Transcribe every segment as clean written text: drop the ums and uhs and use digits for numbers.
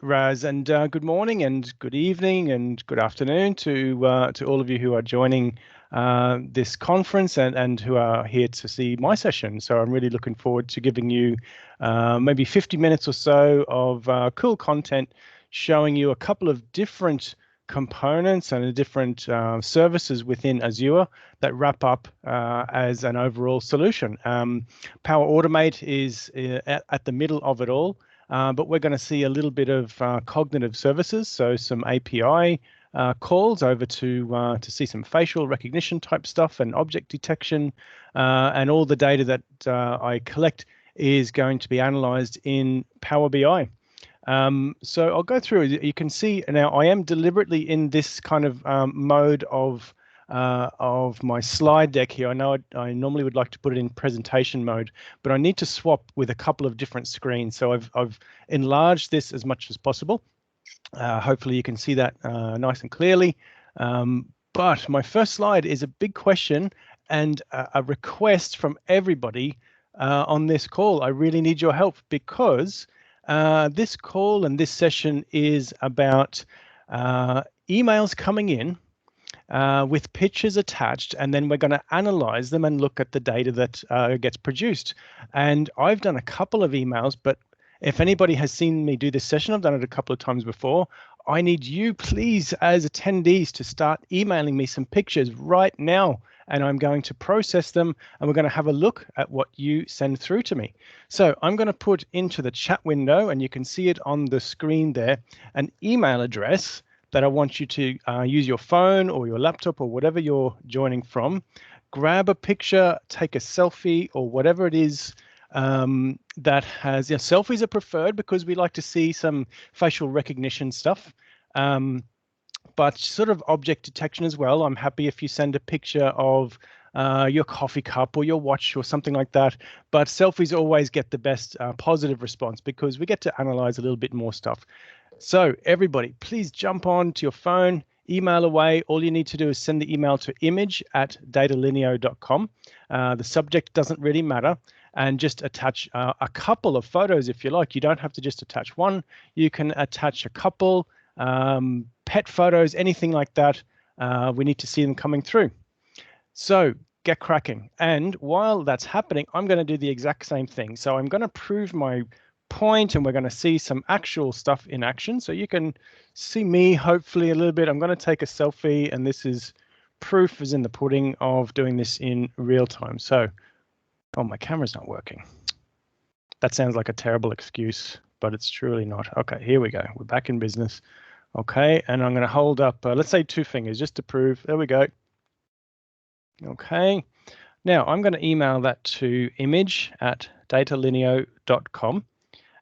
Raz, and good morning and good evening and good afternoon to all of you who are joining this conference and who are here to see my session. So I'm really looking forward to giving you maybe 50 minutes or so of cool content, showing you a couple of different components and different services within Azure that wrap up as an overall solution. Power Automate is at the middle of it all. But we're going to see a little bit of cognitive services, so some API calls over to see some facial recognition type stuff and object detection, and all the data that I collect is going to be analyzed in Power BI. So I'll go through. You can see now I am deliberately in this kind of mode of my slide deck here. I know I normally would like to put it in presentation mode, but I need to swap with a couple of different screens. So I've enlarged this as much as possible. Hopefully you can see that nice and clearly. But my first slide is a big question and a request from everybody on this call. I really need your help because this call and this session is about emails coming in with pictures attached, and then we're going to analyze them and look at the data that gets produced. And I've done a couple of emails, but if anybody has seen me do this session, I've done it a couple of times before. I need you, please, as attendees, to start emailing me some pictures right now, and I'm going to process them, and we're going to have a look at what you send through to me. So I'm going to put into the chat window, and you can see it on the screen there, an email address that I want you to use your phone or your laptop or whatever you're joining from. Grab a picture, take a selfie or whatever it is that has, selfies are preferred because we like to see some facial recognition stuff, but sort of object detection as well. I'm happy if you send a picture of your coffee cup or your watch or something like that, but selfies always get the best positive response because we get to analyze a little bit more stuff. So everybody, please jump on to your phone, email away. All you need to do is send the email to image@datalineo.com. The subject doesn't really matter, and just attach a couple of photos if you like. You don't have to just attach one. You can attach a couple, pet photos, anything like that. We need to see them coming through. So get cracking. And while that's happening, I'm going to do the exact same thing. So I'm going to prove my point, and we're going to see some actual stuff in action. So you can see me hopefully a little bit. I'm going to take a selfie, and this is proof is in the pudding of doing this in real time. So, oh, my camera's not working. That sounds like a terrible excuse, but it's truly not. Okay, here we go. We're back in business. Okay, and I'm going to hold up, let's say 2 fingers just to prove. There we go. Okay, now I'm going to email that to image@datalineo.com.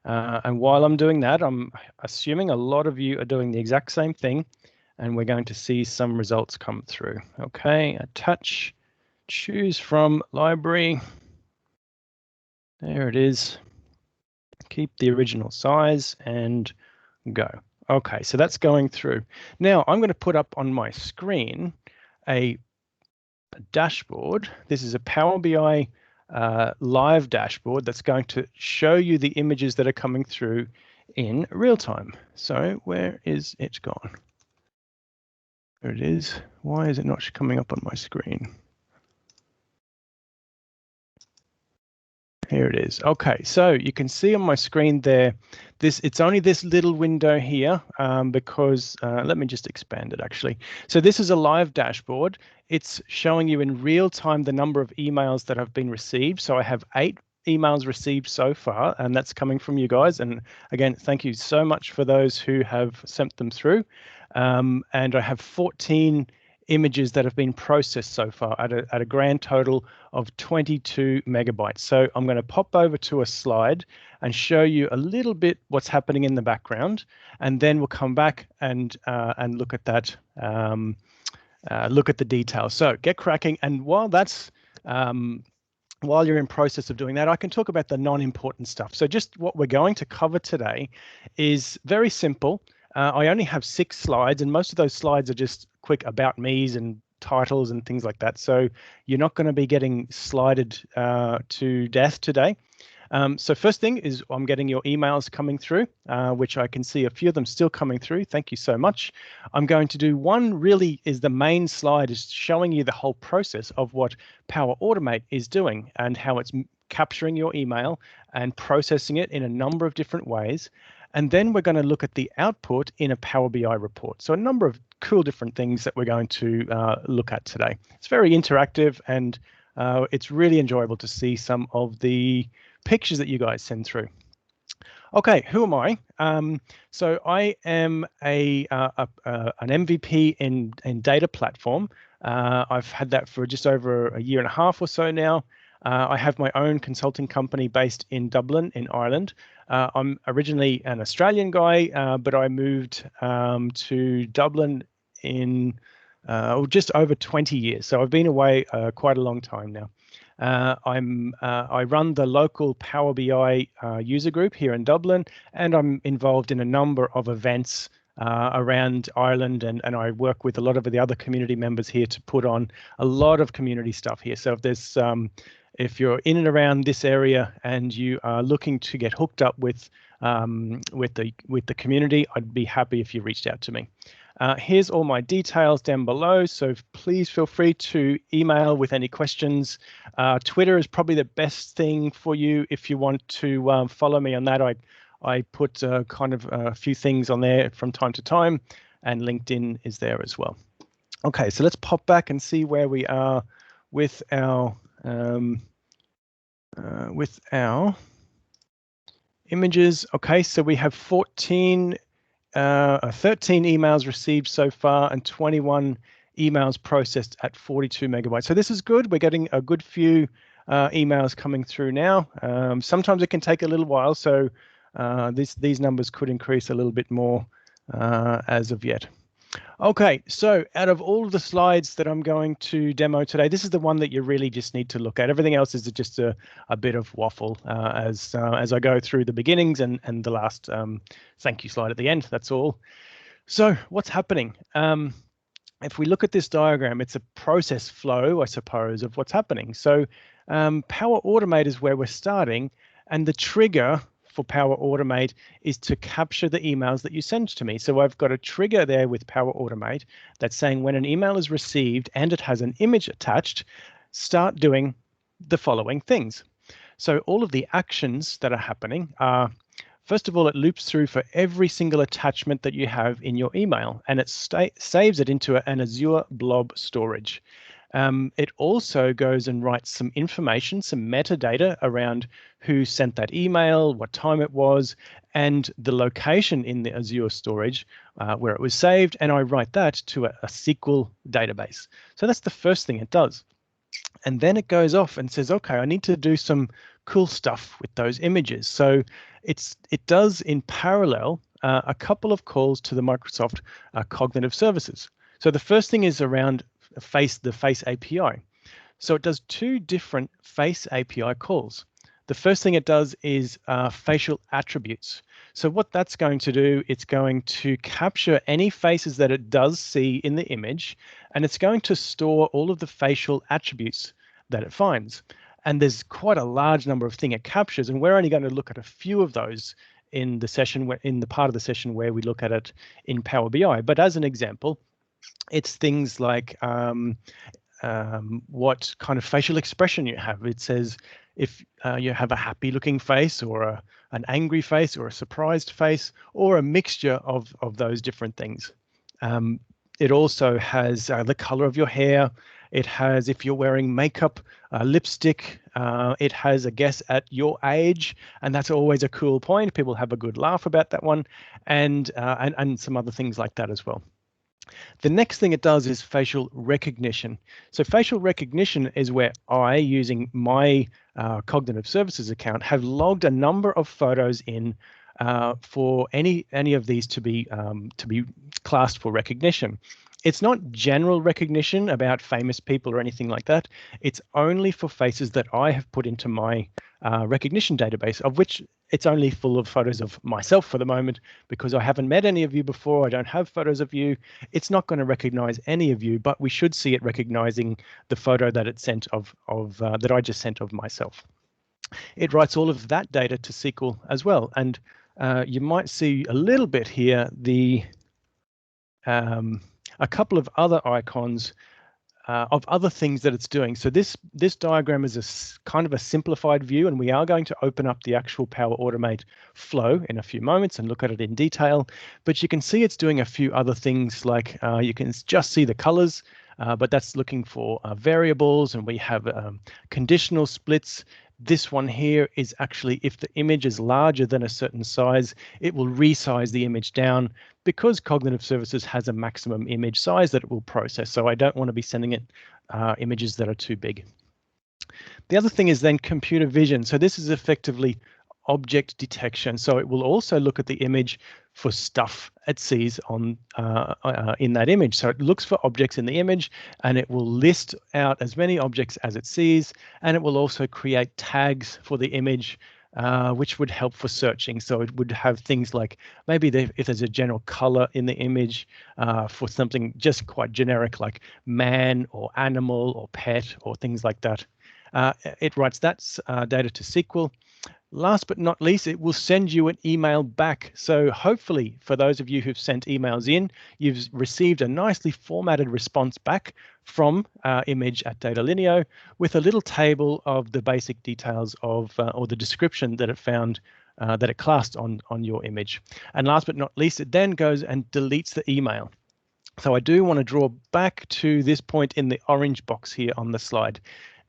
And while I'm doing that, I'm assuming a lot of you are doing the exact same thing, and we're going to see some results come through. Okay, attach, choose from library. There it is. Keep the original size and go. Okay, so that's going through. Now I'm going to put up on my screen a dashboard. This is a Power BI live dashboard that's going to show you the images that are coming through in real time. So where is it gone? There it is. Why is it not coming up on my screen? Here it is. Okay, so you can see on my screen there, it's only this little window here because let me just expand it actually. So this is a live dashboard. It's showing you in real time the number of emails that have been received. So I have 8 emails received so far, and that's coming from you guys. And again, thank you so much for those who have sent them through. And I have 14 images that have been processed so far at a grand total of 22 megabytes. So I'm going to pop over to a slide and show you a little bit what's happening in the background, and then we'll come back and look at that, look at the details. So get cracking. And while that's while you're in process of doing that, I can talk about the non-important stuff. So just what we're going to cover today is very simple. I only have 6 slides, and most of those slides are just quick about me's and titles and things like that. So you're not going to be getting slided to death today. So first thing is I'm getting your emails coming through, which I can see a few of them still coming through. Thank you so much. I'm going to do one really is the main slide is showing you the whole process of what Power Automate is doing and how it's capturing your email and processing it in a number of different ways. And then we're going to look at the output in a Power BI report. So a number of cool different things that we're going to look at today. It's very interactive and it's really enjoyable to see some of the pictures that you guys send through. Okay, who am I? So I am an MVP in data platform. I've had that for just over a year and a half or so now. I have my own consulting company based in Dublin, in Ireland. I'm originally an Australian guy, but I moved to Dublin in just over 20 years. So I've been away quite a long time now. I run the local Power BI user group here in Dublin, and I'm involved in a number of events around Ireland, and I work with a lot of the other community members here to put on a lot of community stuff here. So if there's if you're in and around this area and you are looking to get hooked up with the community, I'd be happy if you reached out to me. Here's all my details down below, so please feel free to email with any questions. Twitter is probably the best thing for you if you want to follow me on that. I put kind of a few things on there from time to time, and LinkedIn is there as well. Okay, so let's pop back and see where we are with our images. Okay, so we have 13 emails received so far and 21 emails processed at 42 megabytes. So this is good. We're getting a good few emails coming through now. Sometimes it can take a little while, so these numbers could increase a little bit more as of yet. Okay, so out of all of the slides that I'm going to demo today, this is the one that you really just need to look at. Everything else is just a bit of waffle as I go through the beginnings and the last thank you slide at the end. That's all. So what's happening? If we look at this diagram, it's a process flow, I suppose, of what's happening. So Power Automate is where we're starting, and the trigger for Power Automate is to capture the emails that you send to me. So I've got a trigger there with Power Automate that's saying when an email is received and it has an image attached, start doing the following things. So all of the actions that are happening are, first of all, it loops through for every single attachment that you have in your email, and it saves it into an Azure blob storage. It also goes and writes some information, some metadata around who sent that email, what time it was, and the location in the Azure storage where it was saved, and I write that to a SQL database. So that's the first thing it does. And then it goes off and says, okay, I need to do some cool stuff with those images. So it does in parallel a couple of calls to the Microsoft Cognitive Services. So the first thing is around the Face API. So it does two different Face API calls. The first thing it does is facial attributes. So what that's going to do, it's going to capture any faces that it does see in the image, and it's going to store all of the facial attributes that it finds. And there's quite a large number of things it captures, and we're only going to look at a few of those in the session, in the part of the session where we look at it in Power BI. But as an example, it's things like what kind of facial expression you have. It says if you have a happy looking face or an angry face or a surprised face or a mixture of those different things. It also has the color of your hair. It has if you're wearing makeup, lipstick. It has a guess at your age, and that's always a cool point. People have a good laugh about that one, and some other things like that as well. The next thing it does is facial recognition. So facial recognition is where I, using my Cognitive Services account, have logged a number of photos in for any of these to be classed for recognition. It's not general recognition about famous people or anything like that. It's only for faces that I have put into my recognition database, of which it's only full of photos of myself for the moment, because I haven't met any of you before. I don't have photos of you. It's not going to recognize any of you, but we should see it recognizing the photo that it sent of that I just sent of myself. it writes all of that data to SQL as well. And you might see a little bit here, a couple of other icons of other things that it's doing. So this diagram is a kind of a simplified view, and we are going to open up the actual Power Automate flow in a few moments and look at it in detail. But you can see it's doing a few other things, like you can just see the colors, but that's looking for variables, and we have conditional splits. This one here is actually, if the image is larger than a certain size, it will resize the image down, because Cognitive Services has a maximum image size that it will process. So I don't want to be sending it images that are too big. The other thing is then computer vision. So this is effectively object detection. So it will also look at the image for stuff it sees on in that image. So it looks for objects in the image, and it will list out as many objects as it sees, and it will also create tags for the image, which would help for searching. So it would have things like maybe if there's a general color in the image for something just quite generic like man or animal or pet or things like that. It writes that data to SQL. Last but not least, it will send you an email back. So hopefully, for those of you who've sent emails in, you've received a nicely formatted response back from image@datalineo with a little table of the basic details of or the description that it found that it classed on your image. And last but not least, it then goes and deletes the email. So I do want to draw back to this point in the orange box here on the slide.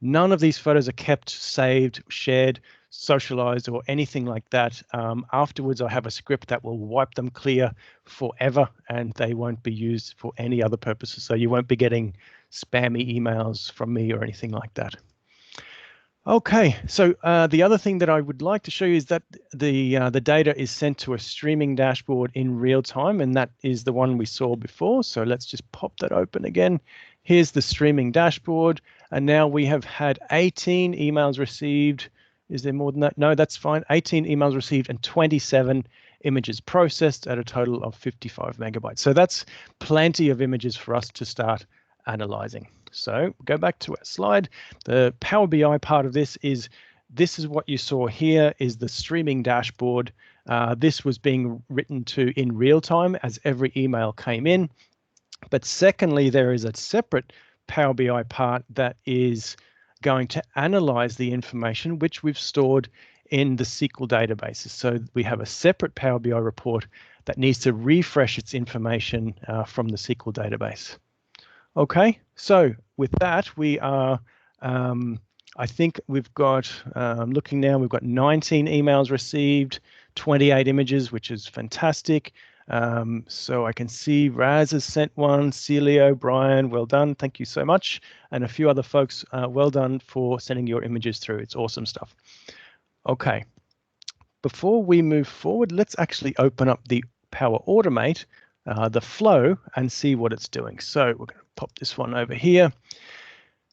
None of these photos are kept, saved, shared, socialized, or anything like that. Afterwards, I have a script that will wipe them clear forever, and they won't be used for any other purposes. So you won't be getting spammy emails from me or anything like that. Okay, so the other thing that I would like to show you is that the data is sent to a streaming dashboard in real time, and that is the one we saw before. So let's just pop that open again. Here's the streaming dashboard, and now we have had 18 emails received. Is there more than that? No, that's fine. 18 emails received and 27 images processed at a total of 55 megabytes. So that's plenty of images for us to start analyzing. So go back to our slide. The Power BI part of this is what you saw here is the streaming dashboard. This was being written to in real time as every email came in. But secondly, there is a separate Power BI part that is going to analyze the information which we've stored in the SQL databases. So we have a separate Power BI report that needs to refresh its information from the SQL database. Okay, so with that, we are, I think we've got, looking now, we've got 19 emails received, 28 images, which is fantastic. So I can see Raz has sent one, Celio, Brian, well done, thank you so much. And a few other folks, well done for sending your images through, it's awesome stuff. Okay, before we move forward, let's actually open up the Power Automate, the flow, and see what it's doing. So we're going to pop this one over here.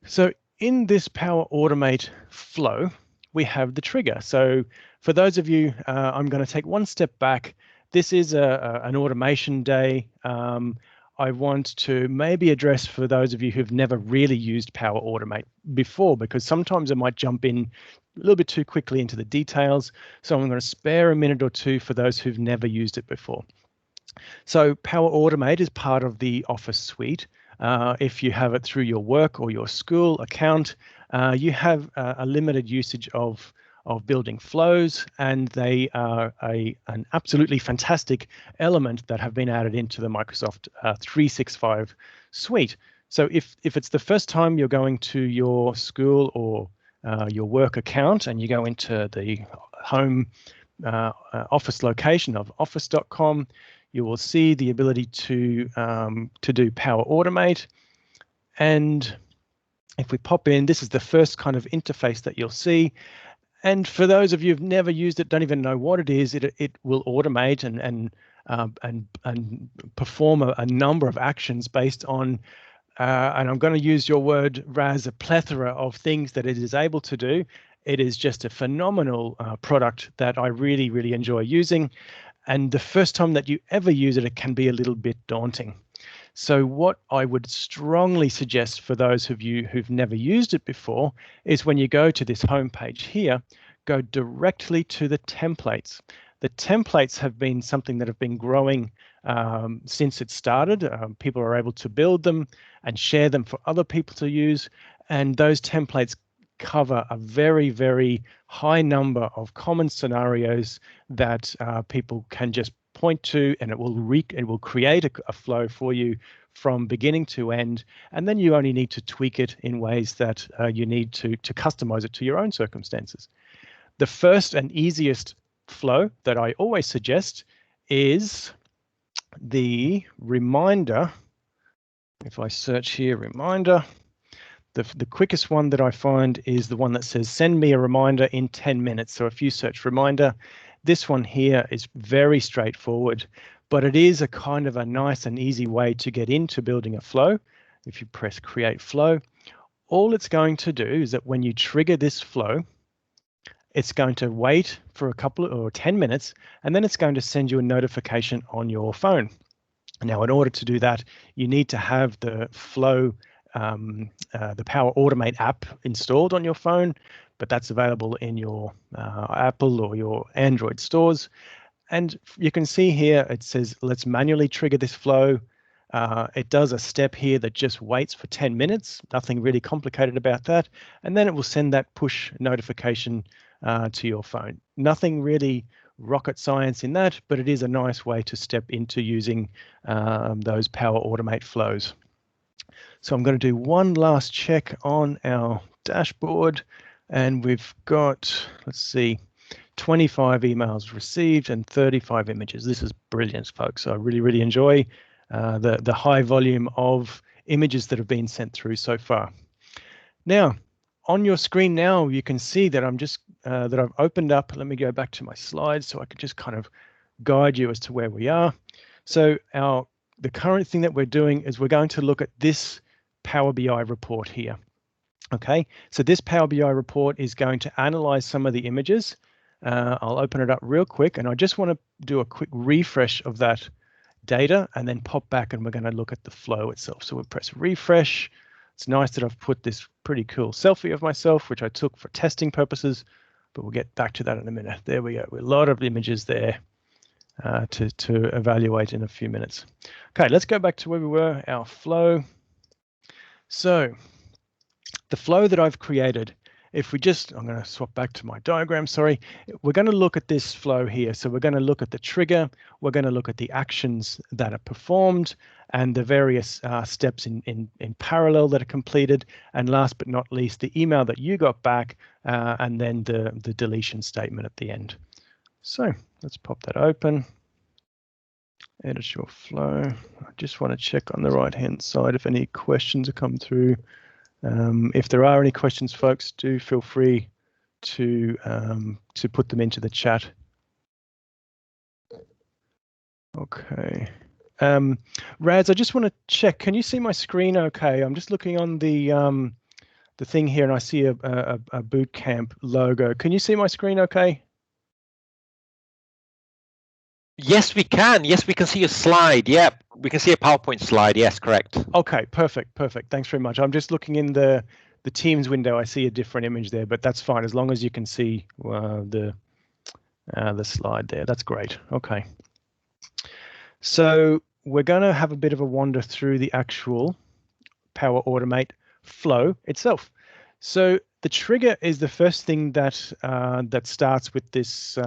So in this Power Automate flow, we have the trigger. So for those of you, I'm going to take one step back. This is an automation day. I want to maybe address for those of you who've never really used Power Automate before, because sometimes I might jump in a little bit too quickly into the details. So I'm going to spare a minute or two for those who've never used it before. So Power Automate is part of the Office suite. If you have it through your work or your school account, you have a limited usage of building flows, and they are an absolutely fantastic element that have been added into the Microsoft 365 suite. So if it's the first time you're going to your school or your work account and you go into the home office location of office.com, you will see the ability to do Power Automate. And if we pop in, this is the first kind of interface that you'll see. And for those of you who've never used it, don't even know what it is, it will automate and perform a number of actions based on, and I'm going to use your word, Raz, a plethora of things that it is able to do. It is just a phenomenal product that I really, really enjoy using. And the first time that you ever use it, it can be a little bit daunting. So what I would strongly suggest for those of you who've never used it before is when you go to this home page here, go directly to the templates. The templates have been something that have been growing since it started. People are able to build them and share them for other people to use. And those templates cover a very, very high number of common scenarios that people can just point to, and it will create a flow for you from beginning to end. And then you only need to tweak it in ways that you need to customize it to your own circumstances. The first and easiest flow that I always suggest is the reminder. If I search here, reminder, the quickest one that I find is the one that says send me a reminder in 10 minutes. So if you search reminder, this one here is very straightforward, but it is a kind of a nice and easy way to get into building a flow. If you press create flow, all it's going to do is that when you trigger this flow, it's going to wait for a couple or 10 minutes, and then it's going to send you a notification on your phone. Now, in order to do that, you need to have the Flow, the Power Automate app installed on your phone, but that's available in your Apple or your Android stores. And you can see here, it says, let's manually trigger this flow. It does a step here that just waits for 10 minutes, nothing really complicated about that. And then it will send that push notification to your phone. Nothing really rocket science in that, but it is a nice way to step into using those Power Automate flows. So I'm going to do one last check on our dashboard, and we've got, let's see, 25 emails received and 35 images. This is brilliant, folks. I really, really enjoy the high volume of images that have been sent through so far. Now, on your screen now, you can see that I'm just that I've opened up. Let me go back to my slides so I can just kind of guide you as to where we are. So the current thing that we're doing is we're going to look at this Power BI report here. Okay, so this Power BI report is going to analyze some of the images. I'll open it up real quick, and I just want to do a quick refresh of that data and then pop back, and we're going to look at the flow itself. So we'll press refresh. It's nice that I've put this pretty cool selfie of myself, which I took for testing purposes, but we'll get back to that in a minute. There we go. A lot of images there to evaluate in a few minutes. Okay, let's go back to where we were, our flow. So the flow that I've created, if we just, I'm going to swap back to my diagram, sorry. We're going to look at this flow here. So we're going to look at the trigger, we're going to look at the actions that are performed and the various steps in parallel that are completed. And last but not least, the email that you got back and then the deletion statement at the end. So let's pop that open. Edit your flow. I just want to check on the right-hand side if any questions have come through. If there are any questions, folks, do feel free to put them into the chat. Okay. Raz, I just want to check. Can you see my screen okay? I'm just looking on the thing here, and I see a Bootcamp logo. Can you see my screen okay? Yes, we can. Yes, we can see a slide. Yeah, we can see a PowerPoint slide. Yes, correct. Okay, perfect, perfect. Thanks very much. I'm just looking in the Teams window. I see a different image there, but that's fine as long as you can see the slide there. That's great. Okay. So we're going to have a bit of a wander through the actual Power Automate flow itself. So the trigger is the first thing that that starts with this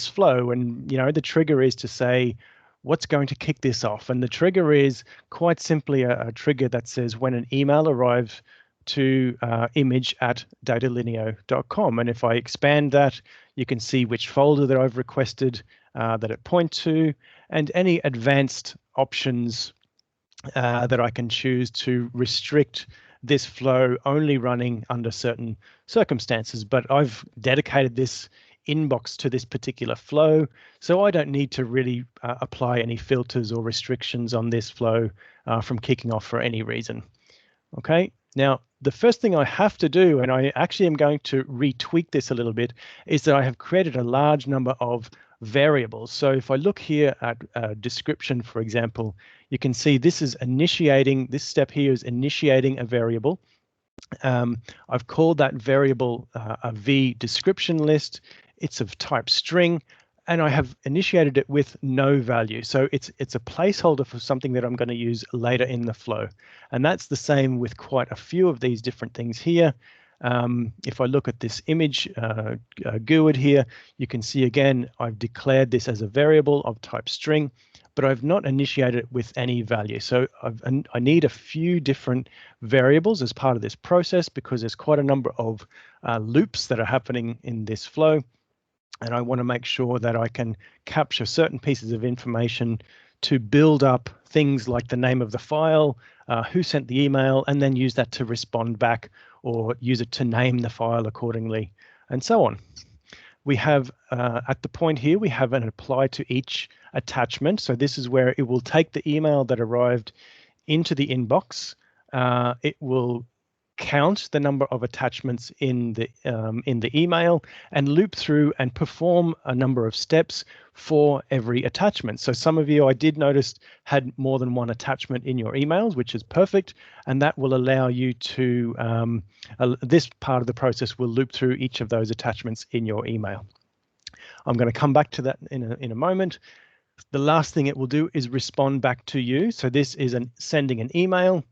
flow, and the trigger is to say what's going to kick this off, and the trigger is quite simply a trigger that says when an email arrives to image@datalineo.com, and if I expand that, you can see which folder that I've requested that it point to, and any advanced options that I can choose to restrict this flow only running under certain circumstances. But I've dedicated this inbox to this particular flow, so I don't need to really apply any filters or restrictions on this flow from kicking off for any reason. Okay, now the first thing I have to do, and I actually am going to retweak this a little bit, is that I have created a large number of variables. So if I look here at description, for example, you can see this is initiating, this step here is initiating a variable. I've called that variable a v description list. It's of type string, and I have initiated it with no value. So it's a placeholder for something that I'm going to use later in the flow. And that's the same with quite a few of these different things here. If I look at this image GUID here, you can see again, I've declared this as a variable of type string, but I've not initiated it with any value. So I need a few different variables as part of this process because there's quite a number of loops that are happening in this flow. And I want to make sure that I can capture certain pieces of information to build up things like the name of the file, who sent the email, and then use that to respond back or use it to name the file accordingly, and so on. We have at the point here, we have an apply to each attachment. So this is where it will take the email that arrived into the inbox. It will count the number of attachments in the email and loop through and perform a number of steps for every attachment. So some of you, I did notice, had more than one attachment in your emails, which is perfect, and that will allow you to this part of the process will loop through each of those attachments in your email. I'm going to come back to that in a moment. The last thing it will do is respond back to you. So this is sending an email.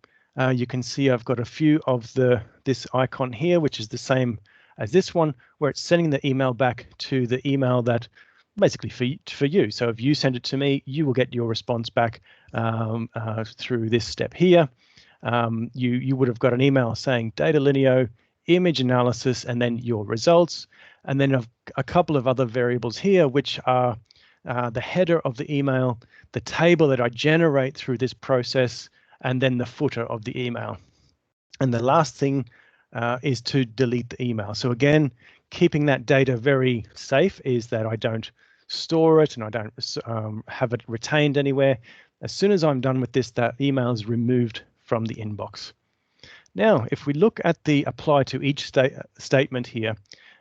You can see I've got a few of this icon here, which is the same as this one, where it's sending the email back to the email that basically for you. So if you send it to me, you will get your response back through this step here. You would have got an email saying data lineo, image analysis, and then your results. And then a couple of other variables here, which are the header of the email, the table that I generate through this process, and then the footer of the email. And the last thing is to delete the email. So again, keeping that data very safe is that I don't store it and I don't have it retained anywhere. As soon as I'm done with this, that email is removed from the inbox. Now, if we look at the apply to each statement here,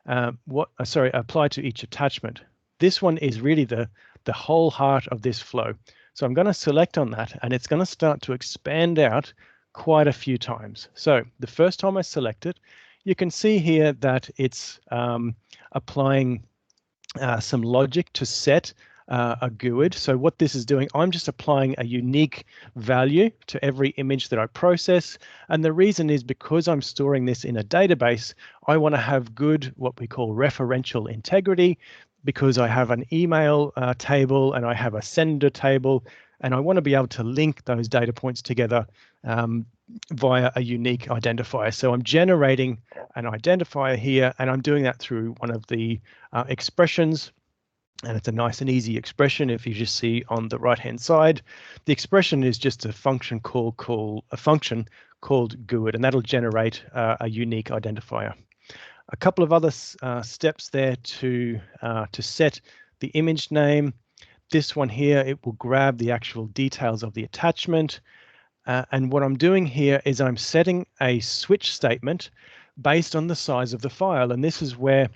apply to each attachment, this one is really the whole heart of this flow. So I'm going to select on that, and it's going to start to expand out quite a few times. So the first time I select it, you can see here that it's applying some logic to set a GUID. So what this is doing, I'm just applying a unique value to every image that I process. And the reason is because I'm storing this in a database, I want to have good, what we call referential integrity, because I have an email table and I have a sender table, and I want to be able to link those data points together via a unique identifier. So I'm generating an identifier here, and I'm doing that through one of the expressions. And it's a nice and easy expression. If you just see on the right-hand side, the expression is just a function called GUID, and that'll generate a unique identifier. A couple of other steps there to set the image name. This one here, it will grab the actual details of the attachment. And what I'm doing here is I'm setting a switch statement based on the size of the file. And this is where,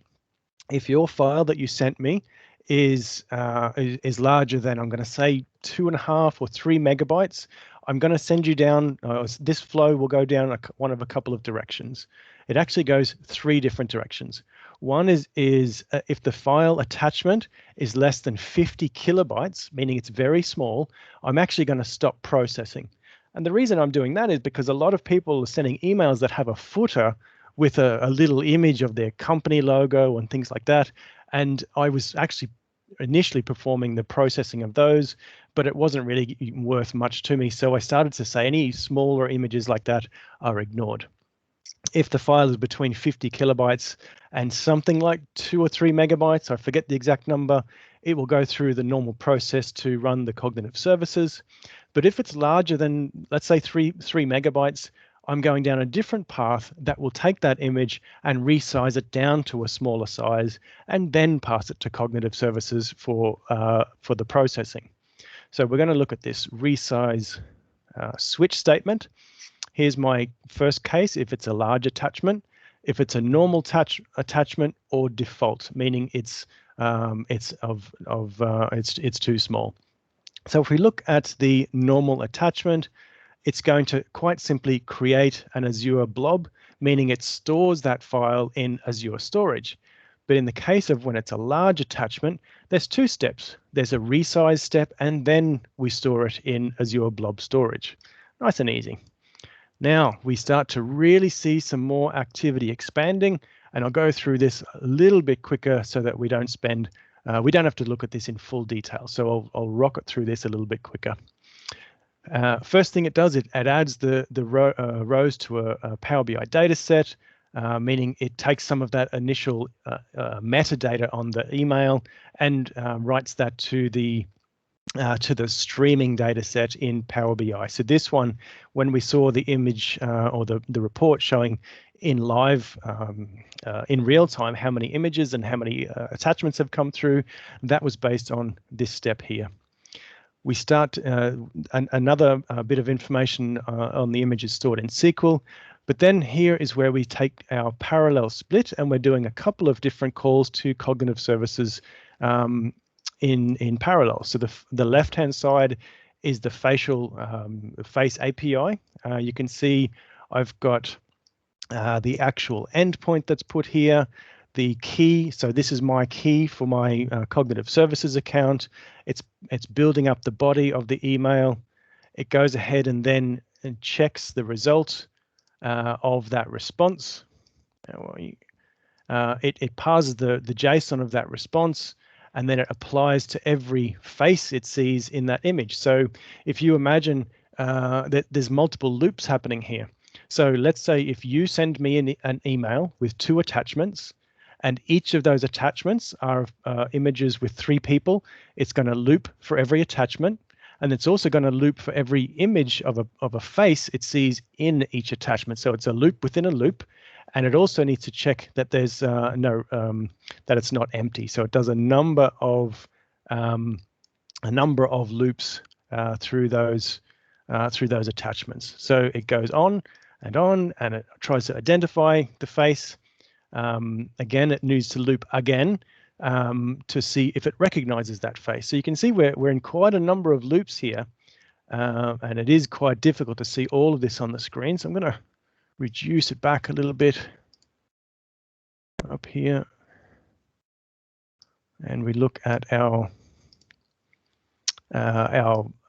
if your file that you sent me is larger than, I'm going to say, 2.5 or 3 megabytes, I'm going to send you down, this flow will go down one of a couple of directions. It actually goes 3 different directions. One is if the file attachment is less than 50 kilobytes, meaning it's very small, I'm actually going to stop processing. And the reason I'm doing that is because a lot of people are sending emails that have a footer with a little image of their company logo and things like that. And I was actually initially performing the processing of those, but it wasn't really worth much to me. So I started to say any smaller images like that are ignored. If the file is between 50 kilobytes and something like 2 or 3 megabytes, I forget the exact number, it will go through the normal process to run the cognitive services. But if it's larger than, let's say, 3 megabytes, I'm going down a different path that will take that image and resize it down to a smaller size and then pass it to cognitive services for the processing. So we're going to look at this resize switch statement. Here's my first case if it's a large attachment, if it's a normal attachment, or default, meaning it's too small. So if we look at the normal attachment, it's going to quite simply create an Azure blob, meaning it stores that file in Azure storage. But in the case of when it's a large attachment, there's two steps. There's a resize step, and then we store it in Azure blob storage. Nice and easy. Now we start to really see some more activity expanding, and I'll go through this a little bit quicker so that we don't have to look at this in full detail. So I'll rocket through this a little bit quicker. First thing it does, it adds the rows to a Power BI data set, meaning it takes some of that initial metadata on the email and writes that to the streaming data set in Power BI. So this one, when we saw the image or the report showing in live, in real time, how many images and how many attachments have come through, that was based on this step here. We start another bit of information on the images stored in SQL, but then here is where we take our parallel split, and we're doing a couple of different calls to cognitive services in parallel. So the left-hand side is the face API. You can see I've got the actual endpoint that's put here, the key. So this is my key for my cognitive services account. It's building up the body of the email. It goes ahead and then checks the result of that response. It parses the JSON of that response, and then it applies to every face it sees in that image. So if you imagine that there's multiple loops happening here. So let's say if you send me an email with 2 attachments, and each of those attachments are images with 3 people, it's going to loop for every attachment, and it's also going to loop for every image of a face it sees in each attachment. So it's a loop within a loop, and it also needs to check that there's that it's not empty. So it does a number of loops through those attachments. So it goes on, and it tries to identify the face. Again, it needs to loop again to see if it recognizes that face. So you can see we're in quite a number of loops here, and it is quite difficult to see all of this on the screen. So I'm going to reduce it back a little bit up here, and we look at our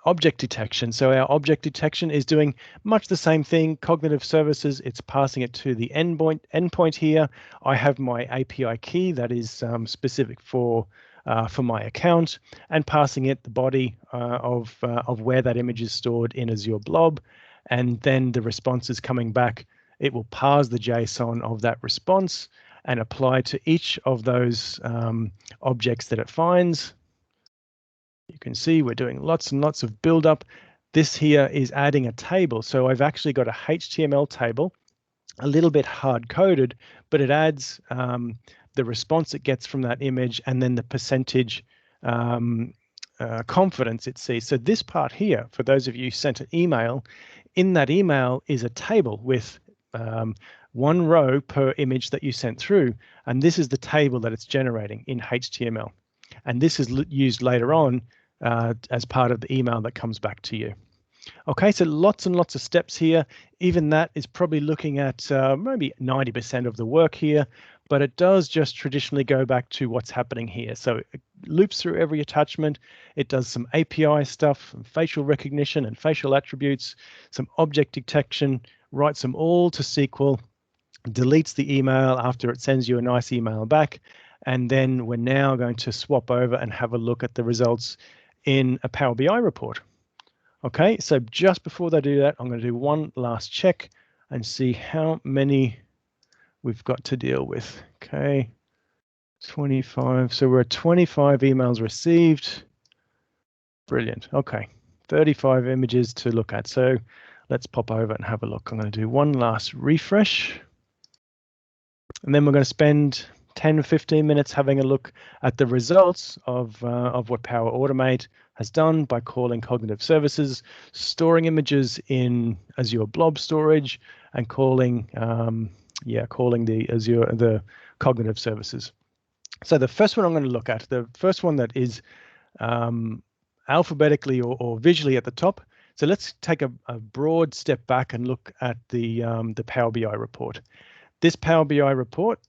object detection. So our object detection is doing much the same thing. Cognitive services, it's passing it to the endpoint here. I have my API key that is specific for my account, and passing it the body of where that image is stored in Azure Blob, and then the response is coming back. It will parse the JSON of that response and apply to each of those objects that it finds. You can see we're doing lots and lots of build-up. This here is adding a table. So I've actually got a HTML table, a little bit hard-coded, but it adds the response it gets from that image and then the percentage confidence it sees. So this part here, for those of you who sent an email, in that email is a table with 1 row per image that you sent through. And this is the table that it's generating in HTML. And this is used later on as part of the email that comes back to you. Okay, so lots and lots of steps here. Even that is probably looking at maybe 90% of the work here, but it does just traditionally go back to what's happening here. So it loops through every attachment. It does some API stuff, facial recognition and facial attributes, some object detection, writes them all to SQL, deletes the email after it sends you a nice email back. And then we're now going to swap over and have a look at the results in a Power BI report. Okay, so just before they do that, I'm going to do one last check and see how many we've got to deal with. Okay, 25. So we're at 25 emails received. Brilliant. Okay, 35 images to look at. So let's pop over and have a look. I'm going to do one last refresh. And then we're going to spend 10 or 15 minutes having a look at the results of what Power Automate has done by calling cognitive services, storing images in Azure Blob storage, and calling the cognitive services. So the first one I'm going to look at, the first one that is alphabetically or visually at the top, So let's take a broad step back and look at the Power BI report. This Power BI report,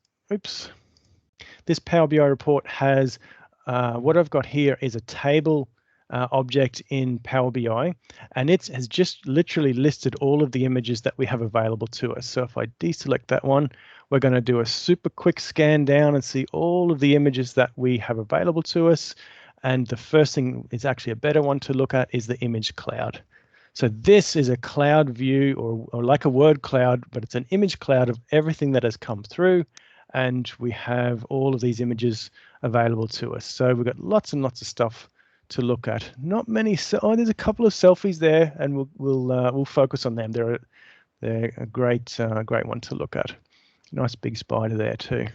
this Power BI report has what I've got here is a table object in Power BI, and it has just literally listed all of the images that we have available to us. So if I deselect that one, we're going to do a super quick scan down and see all of the images that we have available to us. And the first thing is actually a better one to look at is the image cloud. So this is a cloud view or like a word cloud, but it's an image cloud of everything that has come through. And we have all of these images available to us. So we've got lots and lots of stuff to look at. Not many. Oh, there's a couple of selfies there, and we'll focus on them. They're a great one to look at. Nice big spider there too.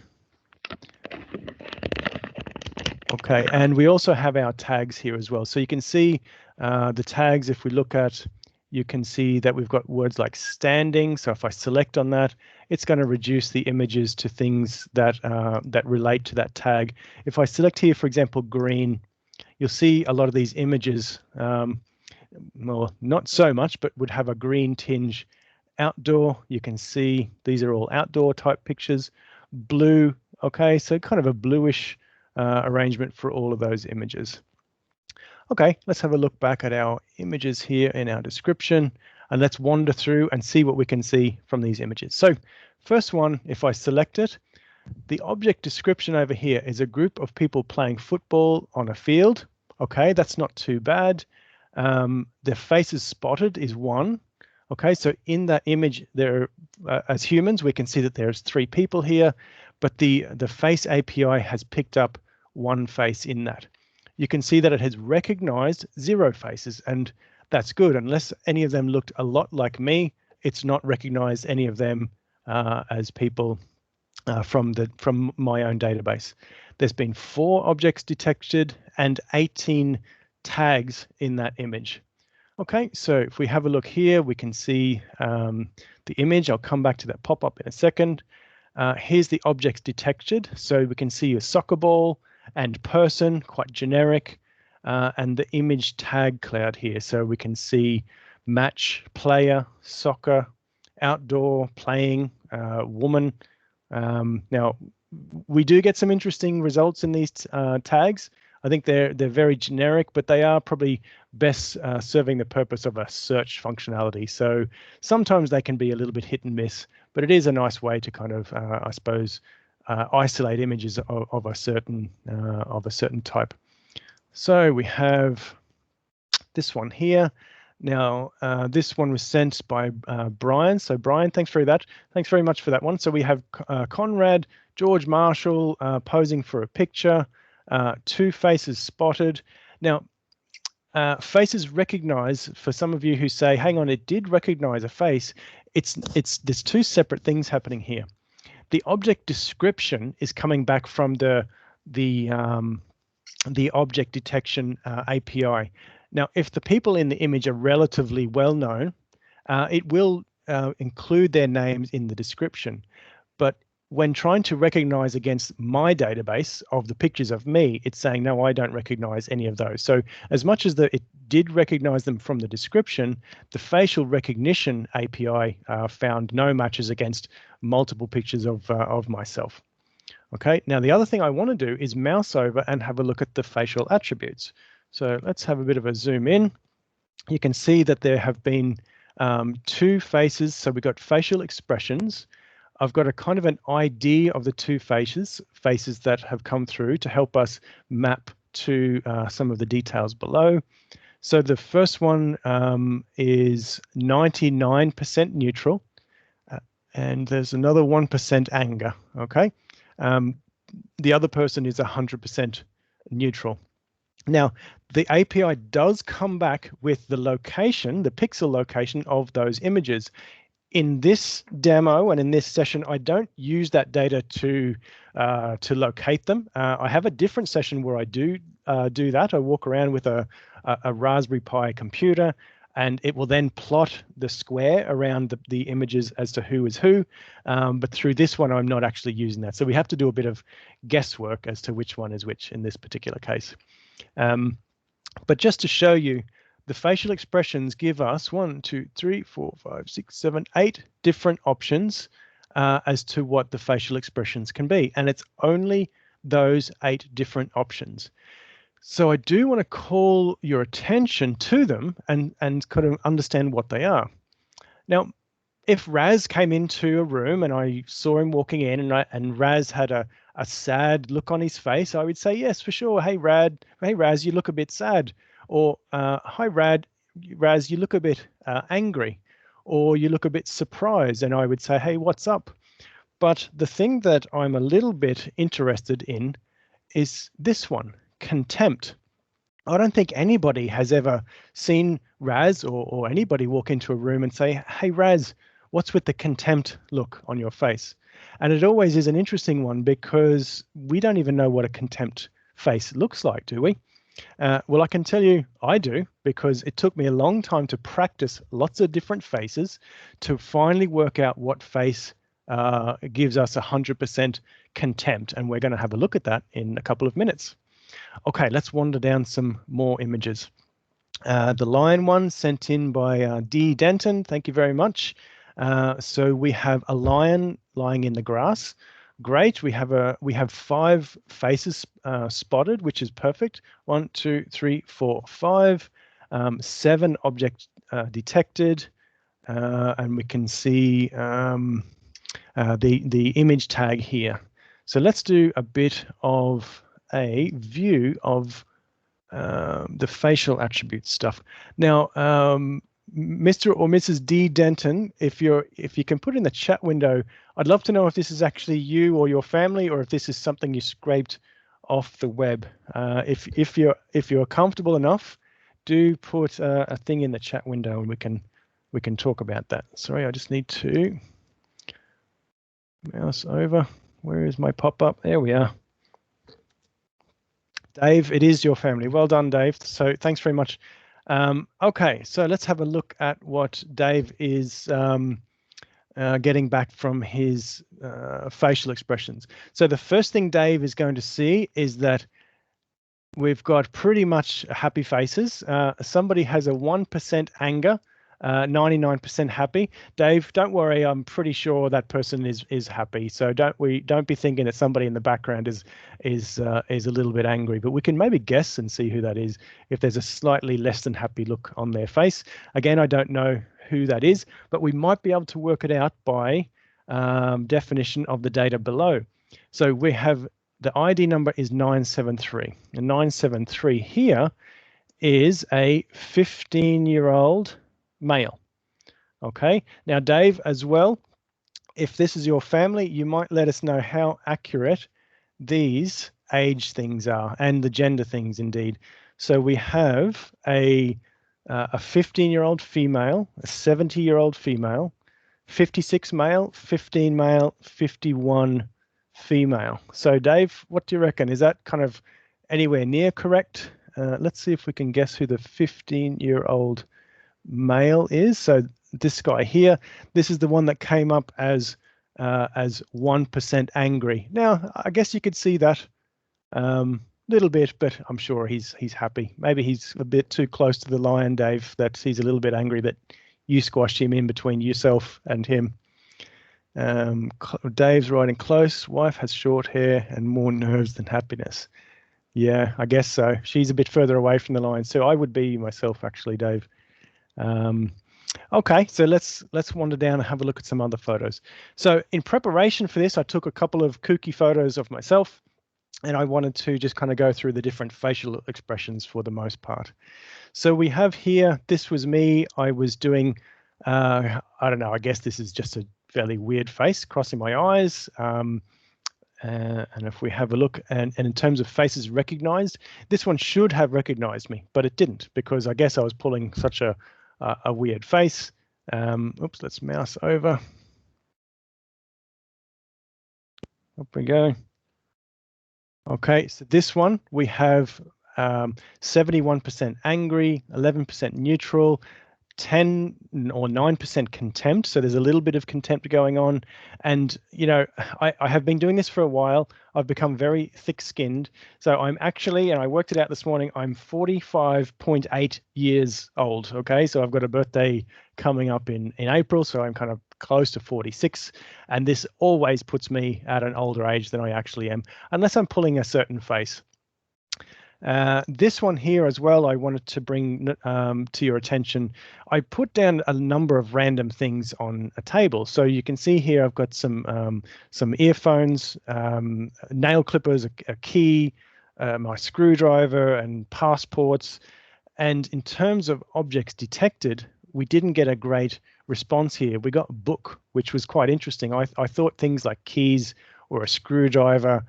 Okay, and we also have our tags here as well. So you can see the tags. If we look at, you can see that we've got words like standing. So if I select on that, it's going to reduce the images to things that that relate to that tag. If I select here, for example, green, you'll see a lot of these images, well, not so much, but would have a green tinge. Outdoor, you can see these are all outdoor type pictures. Blue, okay, so kind of a bluish arrangement for all of those images. Okay, let's have a look back at our images here in our description, and let's wander through and see what we can see from these images. So first one, if I select it, the object description over here is a group of people playing football on a field. Okay, that's not too bad. Their faces spotted is one. Okay, so in that image there, as humans, we can see that there's 3 people here, but the face API has picked up one face in that. You can see that it has recognized 0 faces, and that's good. Unless any of them looked a lot like me, it's not recognized any of them as people from my own database. There's been 4 objects detected and 18 tags in that image. Okay, so if we have a look here, we can see the image. I'll come back to that pop-up in a second. Here's the objects detected. So we can see a soccer ball and person, quite generic, and the image tag cloud here. So we can see match, player, soccer, outdoor, playing, woman. Now, we do get some interesting results in these tags. I think they're very generic, but they are probably best serving the purpose of a search functionality. So sometimes they can be a little bit hit and miss, but it is a nice way to kind of, I suppose, isolate images of a certain type. So we have this one here. Now, this one was sent by Brian. So Brian, thanks very much for that one. So we have Conrad, George Marshall posing for a picture. 2 faces spotted. Now, faces recognize, for some of you who say, hang on, it did recognize a face, there's 2 separate things happening here. The object description is coming back from the object detection API. Now, if the people in the image are relatively well known, it will include their names in the description. But when trying to recognize against my database of the pictures of me, it's saying, no, I don't recognize any of those. So as much as it did recognize them from the description, the facial recognition API found no matches against multiple pictures of myself. Okay, now the other thing I want to do is mouse over and have a look at the facial attributes. So let's have a bit of a zoom in. You can see that there have been 2 faces. So we've got facial expressions. I've got a kind of an ID of the 2 faces that have come through to help us map to some of the details below. So the first one is 99% neutral, and there's another 1% anger. Okay, the other person is 100% neutral. Now, the API does come back with the location, the pixel location of those images. In this demo and in this session, I don't use that data to locate them. I have a different session where I do that. I walk around with a Raspberry Pi computer, and it will then plot the square around the images as to who is who. But through this one, I'm not actually using that. So we have to do a bit of guesswork as to which one is which in this particular case. But just to show you, the facial expressions give us 1, 2, 3, 4, 5, 6, 7, 8 different options as to what the facial expressions can be. And it's only those 8 different options. So I do want to call your attention to them and kind of understand what they are. Now, if Raz came into a room and I saw him walking in and Raz had a sad look on his face, I would say, yes, for sure. Hey, Raz, you look a bit sad. Or, hi, Raz, you look a bit angry. Or you look a bit surprised. And I would say, hey, what's up? But the thing that I'm a little bit interested in is this one, contempt. I don't think anybody has ever seen Raz or anybody walk into a room and say, hey, Raz, what's with the contempt look on your face? And it always is an interesting one because we don't even know what a contempt face looks like, do we? Well, I can tell you I do, because it took me a long time to practice lots of different faces to finally work out what face gives us 100% contempt. And we're going to have a look at that in a couple of minutes. Okay, let's wander down some more images. The lion one sent in by D. Denton, thank you very much. So we have a lion lying in the grass. Great. We have 5 faces spotted, which is perfect. 1, 2, 3, 4, 5. 7 objects detected, and we can see the image tag here. So let's do a bit of a view of the facial attribute stuff. Now, Mr. or Mrs. D. Denton, if you can put in the chat window, I'd love to know if this is actually you or your family, or if this is something you scraped off the web. If you're comfortable enough, do put a thing in the chat window, and we can talk about that. Sorry, I just need to mouse over. Where is my pop-up? There we are. Dave, it is your family. Well done, Dave. So thanks very much. Okay, so let's have a look at what Dave is getting back from his facial expressions. So the first thing Dave is going to see is that we've got pretty much happy faces. Somebody has a 1% anger, 99% happy. Dave, don't worry, I'm pretty sure that person is happy. So don't be thinking that somebody in the background is a little bit angry, but we can maybe guess and see who that is if there's a slightly less than happy look on their face. Again, I don't know who that is, but we might be able to work it out by definition of the data below. So we have the ID number is 973, and 973 here is a 15-year-old male. Okay, now Dave, as well, if this is your family, you might let us know how accurate these age things are, and the gender things indeed. So we have a 15-year-old female, a 70-year-old female, 56 male, 15 male, 51 female. So Dave, what do you reckon? Is that kind of anywhere near correct? Let's see if we can guess who the 15-year-old male is. So this guy here, this is the one that came up as 1% angry. Now, I guess you could see that little bit, but I'm sure he's happy. Maybe he's a bit too close to the lion, Dave, that he's a little bit angry that you squashed him in between yourself and him. Dave's riding close. Wife has short hair and more nerves than happiness. Yeah, I guess so. She's a bit further away from the lion, so I would be myself, actually, Dave. Okay, so let's wander down and have a look at some other photos. So in preparation for this, I took a couple of kooky photos of myself, and I wanted to just kind of go through the different facial expressions for the most part. So we have here, this was me. I was doing, I don't know, I guess this is just a fairly weird face, crossing my eyes. And if we have a look, and in terms of faces recognized, this one should have recognized me, but it didn't, because I guess I was pulling such a weird face. Oops, let's mouse over. Up we go. Okay, so this one, we have 71% angry, 11% neutral, 10 or 9% contempt. So there's a little bit of contempt going on. And, you know, I have been doing this for a while. I've become very thick-skinned. So I'm actually, and I worked it out this morning, I'm 45.8 years old. Okay, so I've got a birthday coming up in April. So I'm kind of close to 46. And this always puts me at an older age than I actually am, unless I'm pulling a certain face. This one here as well, I wanted to bring to your attention. I put down a number of random things on a table. So you can see here I've got some earphones, nail clippers, a key, my screwdriver and passports. And in terms of objects detected, we didn't get a great response here. We got book, which was quite interesting. I thought things like keys or a screwdriver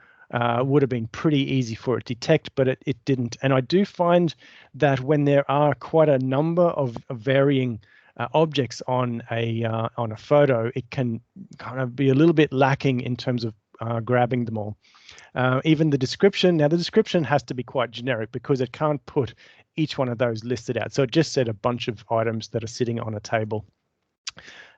would have been pretty easy for it to detect, but it didn't. And I do find that when there are quite a number of varying objects on a photo, it can kind of be a little bit lacking in terms of grabbing them all. Even the description, now the description has to be quite generic because it can't put each one of those listed out. So it just said a bunch of items that are sitting on a table.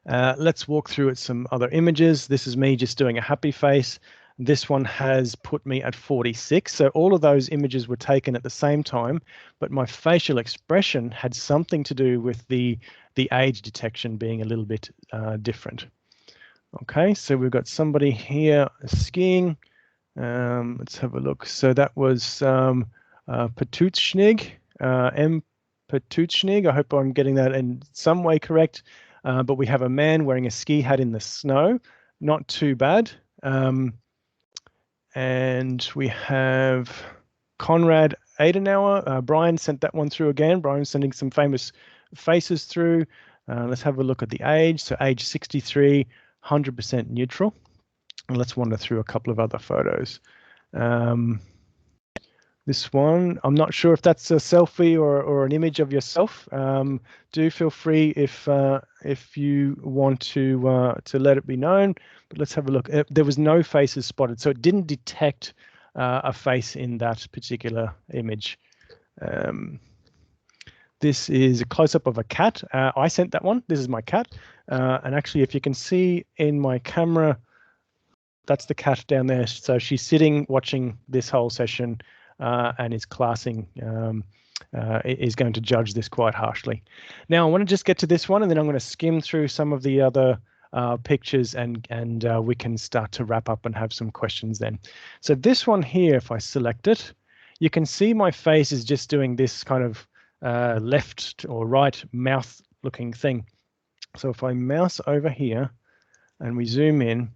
Let's walk through at some other images. This is me just doing a happy face. This one has put me at 46. So all of those images were taken at the same time, but my facial expression had something to do with the age detection being a little bit different. Okay, so we've got somebody here skiing. Let's have a look. So that was Petutschnig, M. Petutschnig. I hope I'm getting that in some way correct. But we have a man wearing a ski hat in the snow. Not too bad. And we have Konrad Adenauer. Brian sent that one through again. Brian's sending some famous faces through. Let's have a look at the age. So age 63, 100% neutral. And let's wander through a couple of other photos. This one, I'm not sure if that's a selfie or an image of yourself. Do feel free if you want to let it be known. But let's have a look. There was no faces spotted, so it didn't detect a face in that particular image. This is a close-up of a cat. I sent that one. This is my cat. And actually, if you can see in my camera, that's the cat down there. So she's sitting watching this whole session. And is classing, is going to judge this quite harshly. Now, I want to just get to this one, and then I'm going to skim through some of the other pictures, and we can start to wrap up and have some questions then. So this one here, if I select it, you can see my face is just doing this kind of left or right mouth looking thing. So if I mouse over here and we zoom in,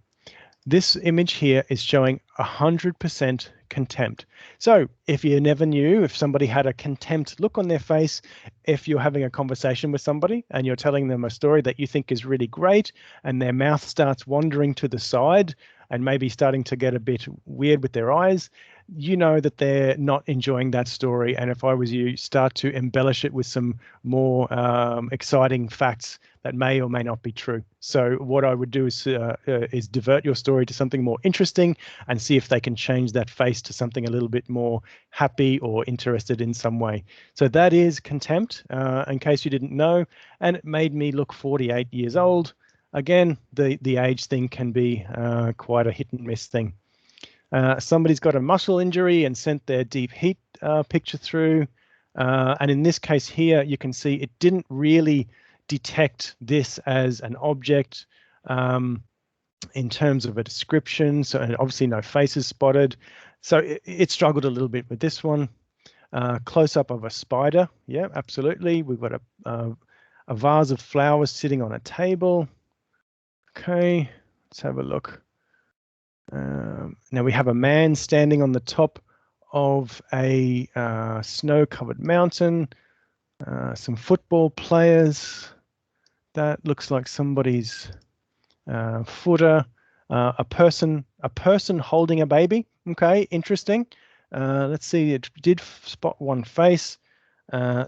this image here is showing 100% contempt. So if you never knew, if somebody had a contempt look on their face, if you're having a conversation with somebody and you're telling them a story that you think is really great and their mouth starts wandering to the side and maybe starting to get a bit weird with their eyes, you know that they're not enjoying that story. And if I was you, start to embellish it with some more exciting facts that may or may not be true. So what I would do is divert your story to something more interesting and see if they can change that face to something a little bit more happy or interested in some way. So that is contempt, in case you didn't know, and it made me look 48 years old. Again, the age thing can be quite a hit and miss thing. Somebody's got a muscle injury and sent their deep heat picture through. And in this case here, you can see it didn't really detect this as an object in terms of a description. So obviously no faces spotted. So it struggled a little bit with this one. Close up of a spider. Yeah, absolutely. We've got a vase of flowers sitting on a table. Okay, let's have a look. Now we have a man standing on the top of a snow-covered mountain. Some football players. That looks like somebody's footer. A person holding a baby. Okay, interesting. Let's see. It did spot one face.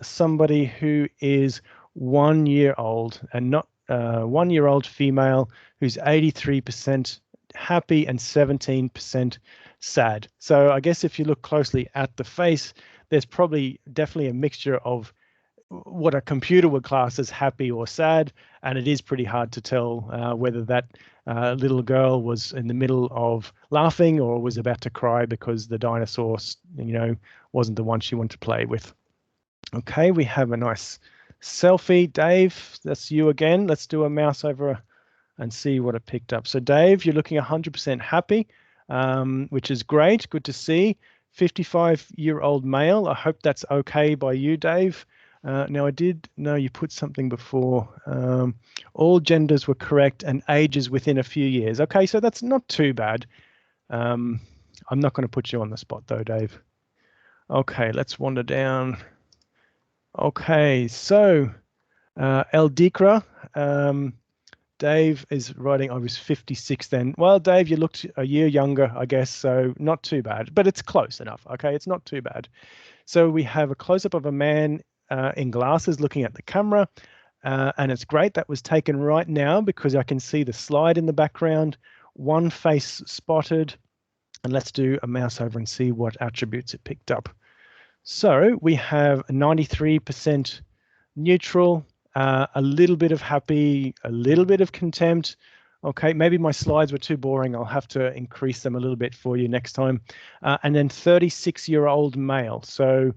Somebody who is 1 year old, and not 1 year old female, who's 83% happy and 17% sad. So I guess if you look closely at the face, there's probably definitely a mixture of what a computer would class as happy or sad, and it is pretty hard to tell whether that little girl was in the middle of laughing or was about to cry because the dinosaur, wasn't the one she wanted to play with. Okay, we have a nice selfie. Dave, that's you again. Let's do a mouse over and see what it picked up. So Dave, you're looking 100% happy, which is great. Good to see. 55-year-old male. I hope that's okay by you, Dave. Now, I did know you put something before. All genders were correct and ages within a few years. Okay, so that's not too bad. I'm not going to put you on the spot, though, Dave. Okay, let's wander down. Okay, so El Dikra. Dave is writing, I was 56 then. Well, Dave, you looked a year younger, I guess, so not too bad, but it's close enough. Okay, it's not too bad. So we have a close-up of a man in glasses looking at the camera, and it's great. That was taken right now because I can see the slide in the background, one face spotted, and let's do a mouse over and see what attributes it picked up. So we have 93% neutral, a little bit of happy, a little bit of contempt. Okay, maybe my slides were too boring. I'll have to increase them a little bit for you next time. And then 36-year-old male. So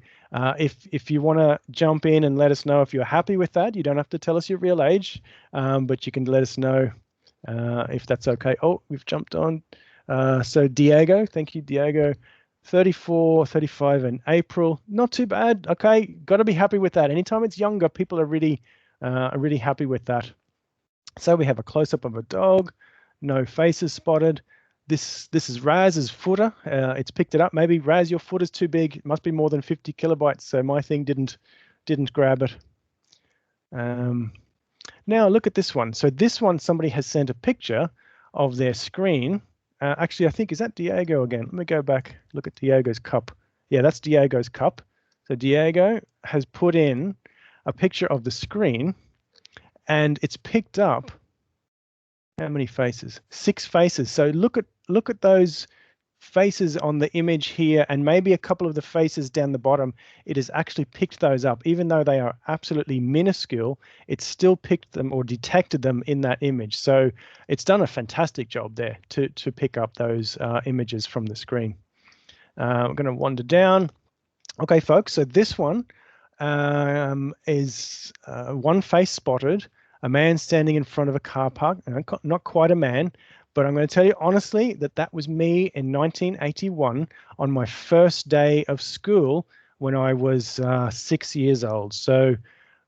if you want to jump in and let us know if you're happy with that, you don't have to tell us your real age, but you can let us know if that's okay. Oh, we've jumped on. So Diego, thank you, Diego. 34, 35 in April. Not too bad. Okay, got to be happy with that. Anytime it's younger, people are really happy with that. So we have a close-up of a dog. No faces spotted. This is Raz's footer. It's picked it up. Maybe Raz, your footer's too big. It must be more than 50 kilobytes. So my thing didn't grab it. Now look at this one. So this one, somebody has sent a picture of their screen. Actually, I think, is that Diego again? Let me go back, look at Diego's cup. Yeah, that's Diego's cup. So Diego has put in a picture of the screen, and it's picked up how many faces? 6 faces. So look at those faces on the image here, and maybe a couple of the faces down the bottom. It has actually picked those up. Even though they are absolutely minuscule, it's still picked them or detected them in that image. So it's done a fantastic job there to pick up those images from the screen. We're going to wander down. Okay, folks, so this one is one face spotted, a man standing in front of a car park. Not quite a man, but I'm going to tell you honestly that was me in 1981 on my first day of school when I was 6 years old. So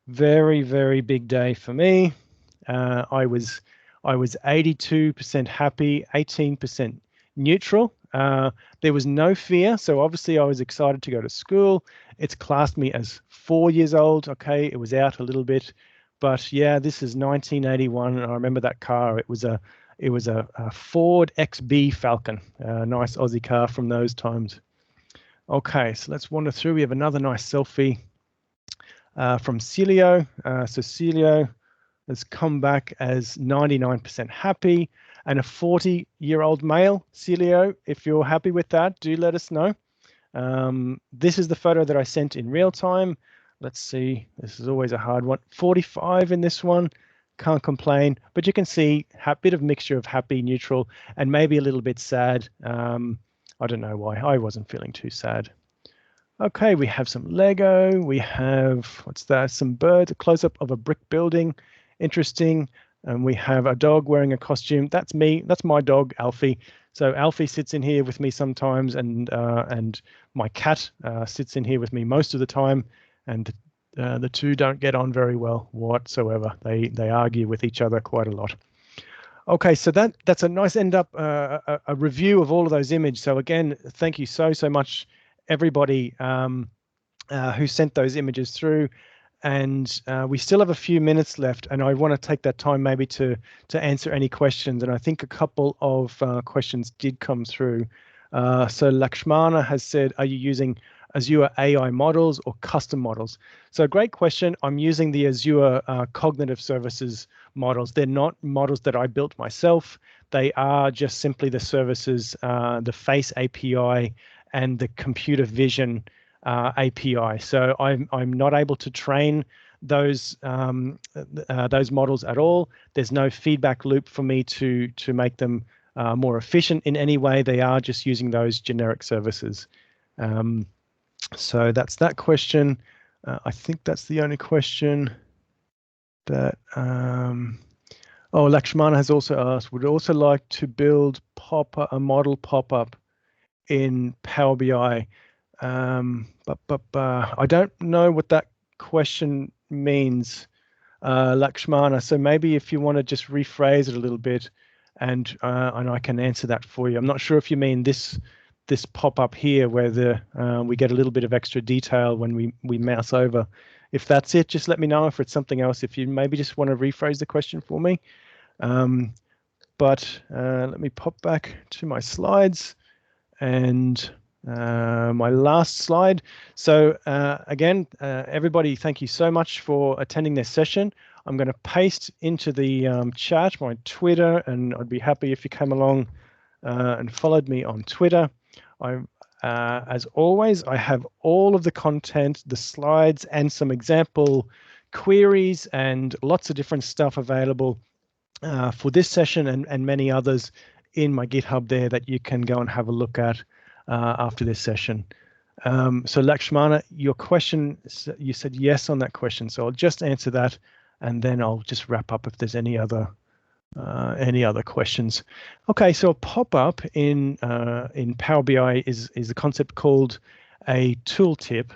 very, very big day for me. I was 82% happy, 18% neutral. There was no fear, so obviously I was excited to go to school. It's classed me as 4 years old. Okay, it was out a little bit, but yeah, this is 1981, and I remember that car. It was a Ford XB Falcon, a nice Aussie car from those times. Okay, so let's wander through. We have another nice selfie from Celio. So Celio has come back as 99% happy, and a 40-year-old male. Celio, if you're happy with that, do let us know. This is the photo that I sent in real time. Let's see, this is always a hard one. 45 in this one. Can't complain, but you can see a bit of mixture of happy, neutral, and maybe a little bit sad. I don't know why. I wasn't feeling too sad. Okay, we have some Lego. We have, what's that? Some birds, a close-up of a brick building. Interesting. And we have a dog wearing a costume. That's me. That's my dog, Alfie. So Alfie sits in here with me sometimes, and my cat sits in here with me most of the time. And the two don't get on very well whatsoever. They argue with each other quite a lot. Okay, so that's a nice end up, a review of all of those images. So again, thank you so much, everybody who sent those images through. And we still have a few minutes left, and I want to take that time maybe to answer any questions. And I think a couple of questions did come through. So Lakshmana has said, are you using Azure AI models or custom models? So great question. I'm using the Azure Cognitive Services models. They're not models that I built myself. They are just simply the services, the Face API and the computer vision API. So I'm not able to train those models at all. There's no feedback loop for me to make them more efficient in any way. They are just using those generic services. So that's that question. I think that's the only question that. Oh, Lakshmana has also asked, would also like to build a model pop-up in Power BI. But I don't know what that question means, Lakshmana. So maybe if you want to just rephrase it a little bit, and I can answer that for you. I'm not sure if you mean this pop-up here where we get a little bit of extra detail when we mouse over. If that's it, just let me know. If it's something else, if you maybe just want to rephrase the question for me. But let me pop back to my slides and my last slide. So again, everybody, thank you so much for attending this session. I'm going to paste into the chat my Twitter, and I'd be happy if you came along and followed me on Twitter. As always, I have all of the content, the slides, and some example queries and lots of different stuff available for this session and many others in my GitHub there that you can go and have a look at after this session. So Lakshmana, your question, you said yes on that question, so I'll just answer that, and then I'll just wrap up if there's any other questions. Okay, so a pop-up in Power BI is a concept called a tooltip.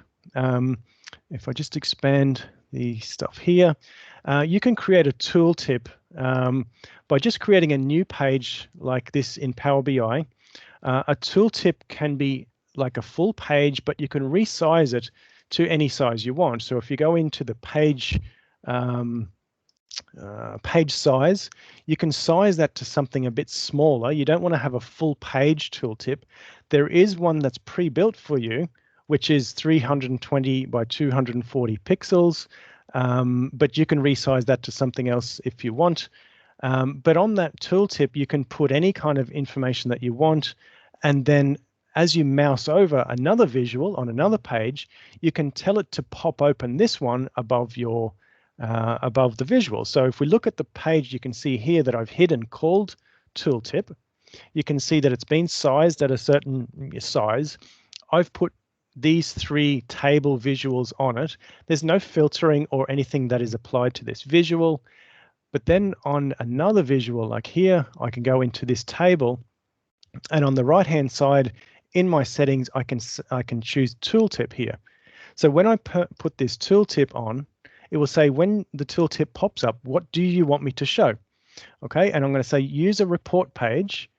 If I just expand the stuff here, you can create a tooltip by just creating a new page like this in Power BI. A tooltip can be like a full page, but you can resize it to any size you want. So if you go into the page page size, you can size that to something a bit smaller. You don't want to have a full page tooltip. There is one that's pre-built for you, which is 320 by 240 pixels, but you can resize that to something else if you want. But on that tooltip, you can put any kind of information that you want, and then as you mouse over another visual on another page, you can tell it to pop open this one above the visual. So if we look at the page, you can see here that I've hidden called tooltip. You can see that it's been sized at a certain size. I've put these three table visuals on it. There's no filtering or anything that is applied to this visual. But then on another visual like here, I can go into this table, and on the right-hand side in my settings, I can choose tooltip here. So when I put this tooltip on, it will say when the tooltip pops up, what do you want me to show? Okay, and I'm going to say use a report page,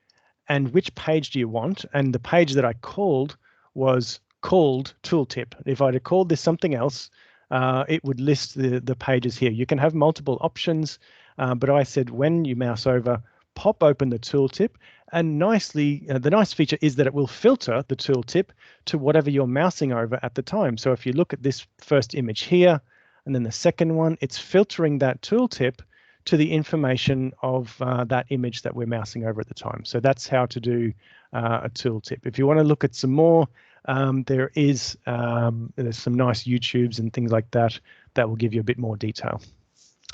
and which page do you want? And the page that I called was called tooltip. If I'd have called this something else, it would list the pages here. You can have multiple options, but I said when you mouse over, pop open the tooltip, and nicely, the nice feature is that it will filter the tooltip to whatever you're mousing over at the time. So if you look at this first image here, and then the second one, it's filtering that tooltip to the information of that image that we're mousing over at the time. So that's how to do a tooltip. If you want to look at some more, there's some nice YouTubes and things like that that will give you a bit more detail.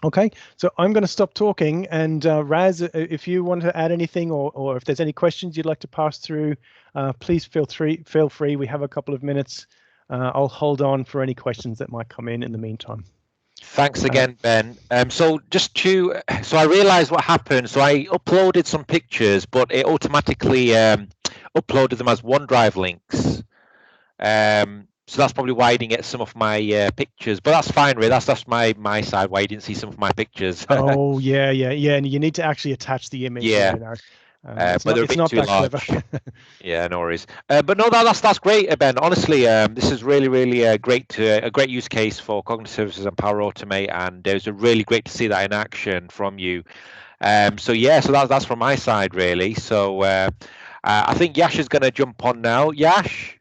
Okay, so I'm going to stop talking, and Raz, if you want to add anything, or if there's any questions you'd like to pass through, please feel free. We have a couple of minutes. I'll hold on for any questions that might come in the meantime. Thanks again, Ben. So I realized what happened. So I uploaded some pictures, but it automatically uploaded them as OneDrive links. So that's probably why I didn't get some of my pictures, but that's fine, really. That's my side why you didn't see some of my pictures. Oh yeah, and you need to actually attach the image. Yeah. You know. But they're a bit too large. Clever. Yeah, no worries. But no, that's great, Ben. Honestly, this is really a great use case for Cognitive Services and Power Automate, and it was really great to see that in action from you. So that's from my side, really. So I think Yash is going to jump on now. Yash.